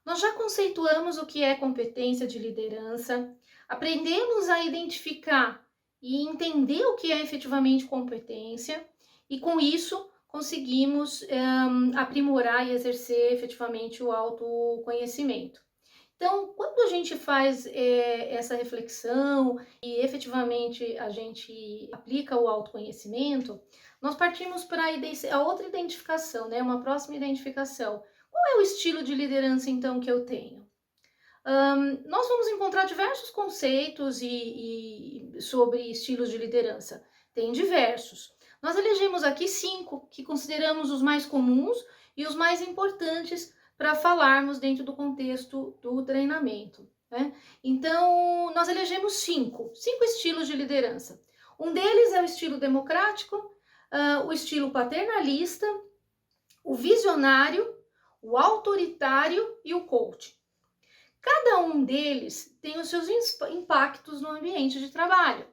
Nós já conceituamos o que é competência de liderança, aprendemos a identificar e entender o que é efetivamente competência, e com isso conseguimos aprimorar e exercer efetivamente o autoconhecimento. Então, quando a gente faz essa reflexão e efetivamente a gente aplica o autoconhecimento, nós partimos para a outra identificação, né? Uma próxima identificação. Qual é o estilo de liderança, então, que eu tenho? Nós vamos encontrar diversos conceitos e sobre estilos de liderança. Tem diversos. Nós elegemos aqui 5 que consideramos os mais comuns e os mais importantes para falarmos dentro do contexto do treinamento, né? Então, nós elegemos 5 estilos de liderança. Um deles é o estilo democrático, o estilo paternalista, o visionário, o autoritário e o coach. Cada um deles tem os seus impactos no ambiente de trabalho.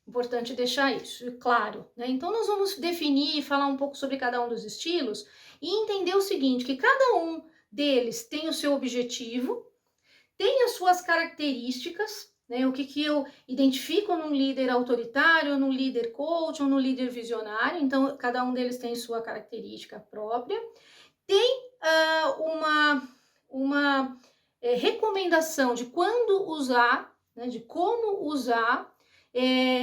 Importante deixar isso claro, né? Então nós vamos definir e falar um pouco sobre cada um dos estilos e entender o seguinte, que cada um deles tem o seu objetivo, tem as suas características, né? O que eu identifico num líder autoritário, num líder coach ou num líder visionário. Então cada um deles tem sua característica própria. Tem uma recomendação de quando usar, né, de como usar.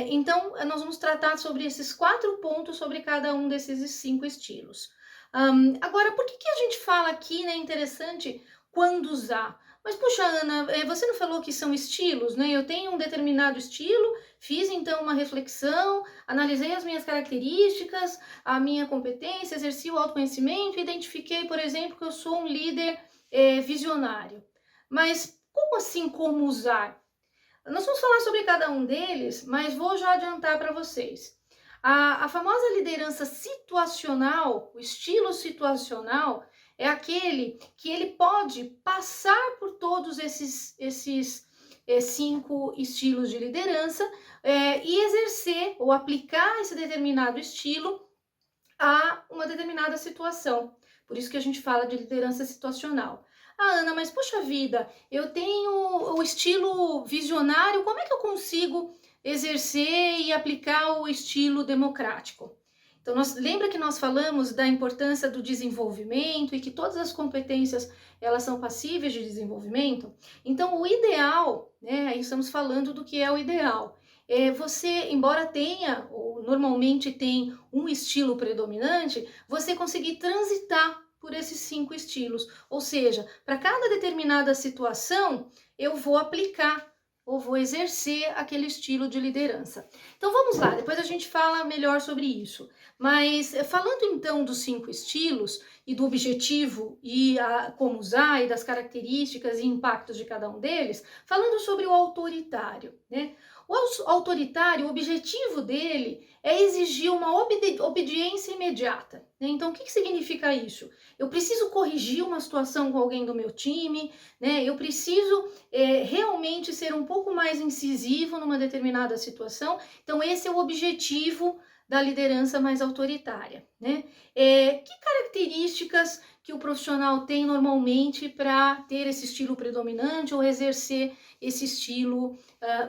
Então, nós vamos tratar sobre esses 4 pontos sobre cada um desses 5 estilos. Agora, por que a gente fala aqui, né, interessante, quando usar? Mas, puxa, Ana, você não falou que são estilos, né? Eu tenho um determinado estilo, fiz então uma reflexão, analisei as minhas características, a minha competência, exerci o autoconhecimento, identifiquei, por exemplo, que eu sou um líder visionário. Mas como assim como usar? Nós vamos falar sobre cada um deles, mas vou já adiantar para vocês. A famosa liderança situacional, o estilo situacional, é aquele que ele pode passar por todos esses 5 estilos de liderança e exercer ou aplicar esse determinado estilo a uma determinada situação. Por isso que a gente fala de liderança situacional. Ah, Ana, mas poxa vida, eu tenho o estilo visionário, como é que eu consigo exercer e aplicar o estilo democrático? Então, lembra que nós falamos da importância do desenvolvimento e que todas as competências elas são passíveis de desenvolvimento? Então, o ideal, né, aí estamos falando do que é o ideal, você, embora tenha, ou normalmente tem um estilo predominante, você conseguir transitar por esses 5 estilos. Ou seja, para cada determinada situação, eu vou aplicar ou vou exercer aquele estilo de liderança. Então vamos lá, depois a gente fala melhor sobre isso. Mas falando então dos 5 estilos e do objetivo e como usar e das características e impactos de cada um deles, falando sobre o autoritário, né? O autoritário, o objetivo dele é exigir uma obediência imediata, né? Então, o que significa isso? Eu preciso corrigir uma situação com alguém do meu time, né? Eu preciso realmente ser um pouco mais incisivo numa determinada situação. Então, esse é o objetivo da liderança mais autoritária, né? Que características que o profissional tem normalmente para ter esse estilo predominante ou exercer esse estilo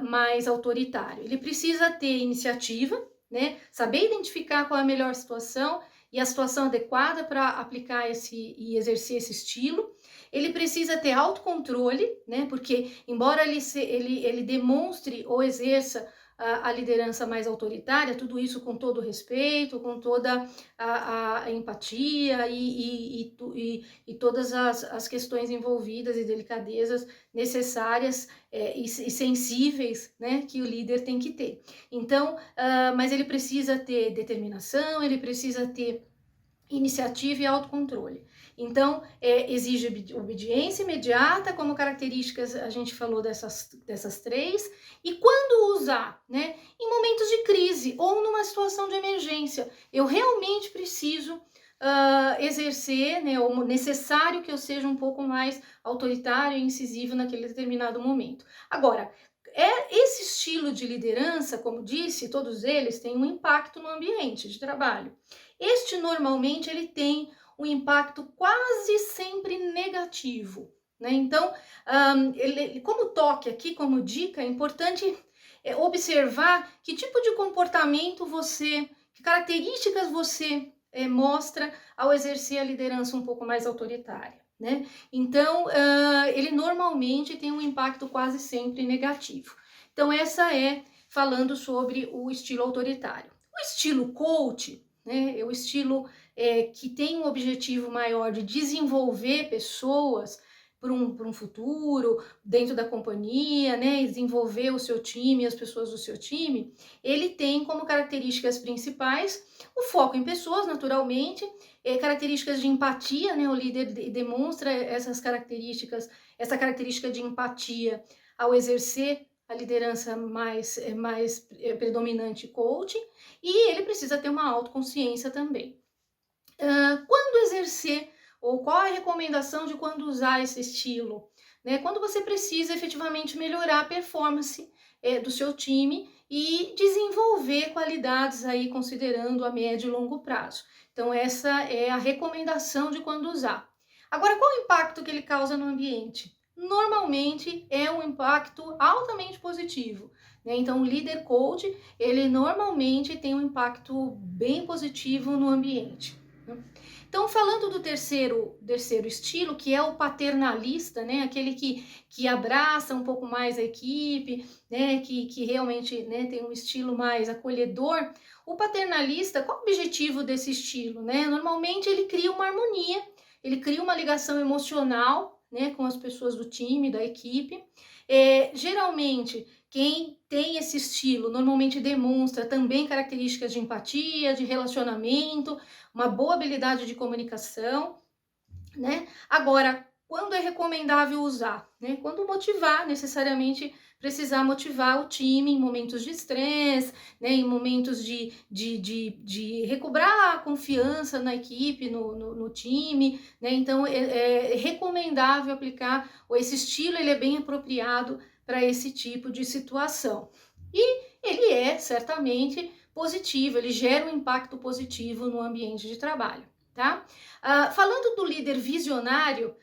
mais autoritário? Ele precisa ter iniciativa, né? Saber identificar qual é a melhor situação e a situação adequada para aplicar e exercer esse estilo. Ele precisa ter autocontrole, né? Porque embora ele demonstre ou exerça a liderança mais autoritária, tudo isso com todo o respeito, com toda a empatia e todas as questões envolvidas e delicadezas necessárias e sensíveis, né, que o líder tem que ter. Então, mas ele precisa ter determinação, ele precisa ter iniciativa e autocontrole. Então, exige obediência imediata, como características a gente falou dessas 3, e quando usar, né? Em momentos de crise ou numa situação de emergência, eu realmente preciso exercer, né, ou necessário que eu seja um pouco mais autoritário e incisivo naquele determinado momento. Agora, esse estilo de liderança, como disse, todos eles têm um impacto no ambiente de trabalho. Este normalmente ele tem um impacto quase sempre negativo, né? Então, como toque aqui, como dica, é importante observar que tipo de comportamento você, que características você mostra ao exercer a liderança um pouco mais autoritária, né? Então, ele normalmente tem um impacto quase sempre negativo. Então, essa é falando sobre o estilo autoritário. O estilo coach, né, é o estilo que tem um objetivo maior de desenvolver pessoas para um futuro dentro da companhia, né, desenvolver o seu time, as pessoas do seu time. Ele tem como características principais o foco em pessoas, naturalmente, características de empatia, né, o líder demonstra essas características, essa característica de empatia ao exercer a liderança mais predominante coaching, e ele precisa ter uma autoconsciência também. Quando exercer, ou qual a recomendação de quando usar esse estilo? Né? Quando você precisa efetivamente melhorar a performance do seu time e desenvolver qualidades aí considerando a médio e longo prazo. Então essa é a recomendação de quando usar. Agora, qual o impacto que ele causa no ambiente? Normalmente é um impacto altamente positivo, né? Então o líder coach, ele normalmente tem um impacto bem positivo no ambiente. Então, falando do terceiro estilo, que é o paternalista, né, aquele que abraça um pouco mais a equipe, né, que realmente, né, tem um estilo mais acolhedor, o paternalista, qual o objetivo desse estilo? Né? Normalmente ele cria uma harmonia, ele cria uma ligação emocional, né, com as pessoas do time, da equipe. Geralmente, quem tem esse estilo normalmente demonstra também características de empatia, de relacionamento, uma boa habilidade de comunicação, né? Agora, quando é recomendável usar? Né? Quando motivar, necessariamente precisar motivar o time em momentos de estresse, né? Em momentos de recobrar a confiança na equipe, no time, né? Então, é recomendável aplicar, ou esse estilo ele é bem apropriado para esse tipo de situação. E ele é, certamente, positivo, ele gera um impacto positivo no ambiente de trabalho, tá? Falando do líder visionário,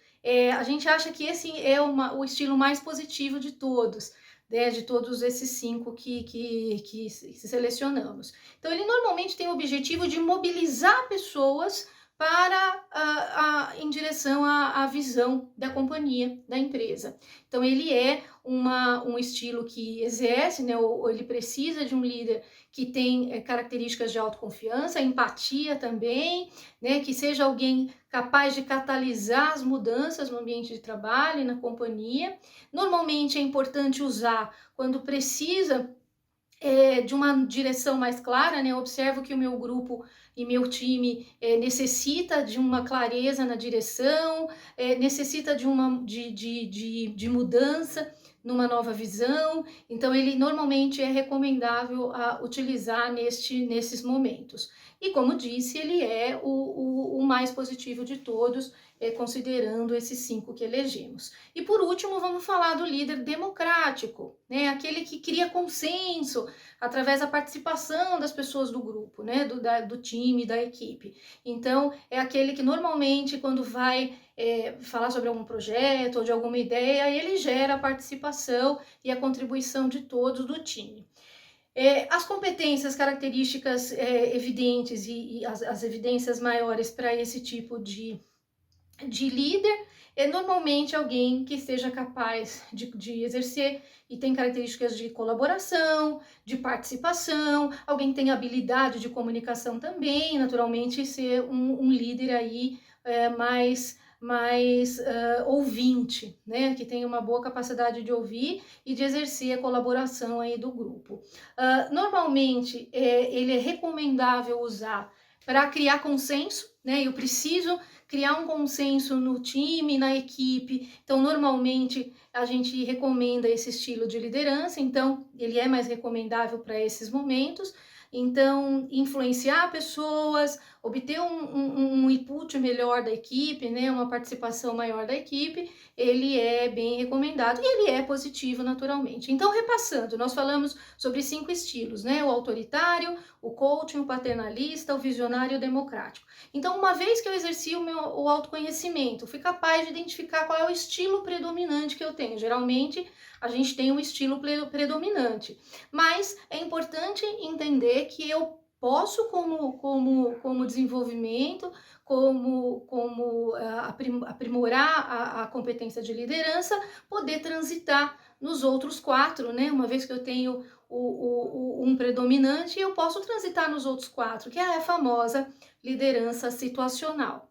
a gente acha que esse é o estilo mais positivo de todos, né, de todos esses 5 que selecionamos. Então, ele normalmente tem o objetivo de mobilizar pessoas para em direção à visão da companhia, da empresa. Então, ele é um estilo que exerce, né, ou ele precisa de um líder que tem características de autoconfiança, empatia também, né, que seja alguém capaz de catalisar as mudanças no ambiente de trabalho e na companhia. Normalmente é importante usar quando precisa de uma direção mais clara, né? Eu observo que o meu grupo e meu time necessita de uma clareza na direção, necessita de mudança numa nova visão, então ele normalmente é recomendável a utilizar nesses momentos. E como disse, ele é o mais positivo de todos, considerando esses 5 que elegemos. E por último, vamos falar do líder democrático, né? Aquele que cria consenso através da participação das pessoas do grupo, né? Do time, da equipe. Então, é aquele que normalmente, quando vai falar sobre algum projeto ou de alguma ideia, ele gera a participação e a contribuição de todos do time. As competências, características evidentes e as evidências maiores para esse tipo de líder é normalmente alguém que esteja capaz de exercer e tem características de colaboração, de participação, alguém que tem habilidade de comunicação também, naturalmente ser um líder aí mais ouvinte, né, que tem uma boa capacidade de ouvir e de exercer a colaboração aí do grupo. Normalmente ele é recomendável usar para criar consenso, né, eu preciso criar um consenso no time, na equipe. Então, normalmente, a gente recomenda esse estilo de liderança, então, ele é mais recomendável para esses momentos. Então, influenciar pessoas, obter um input melhor da equipe, né, uma participação maior da equipe, ele é bem recomendado e ele é positivo naturalmente. Então, repassando, nós falamos sobre 5 estilos, né, o autoritário, o coaching, o paternalista, o visionário e o democrático. Então, uma vez que eu exerci o autoconhecimento, fui capaz de identificar qual é o estilo predominante que eu tenho. Geralmente, a gente tem um estilo predominante, mas é importante entender que eu posso, como desenvolvimento, como aprimorar a competência de liderança, poder transitar nos outros 4, né? Uma vez que eu tenho um predominante, eu posso transitar nos outros 4, que é a famosa liderança situacional.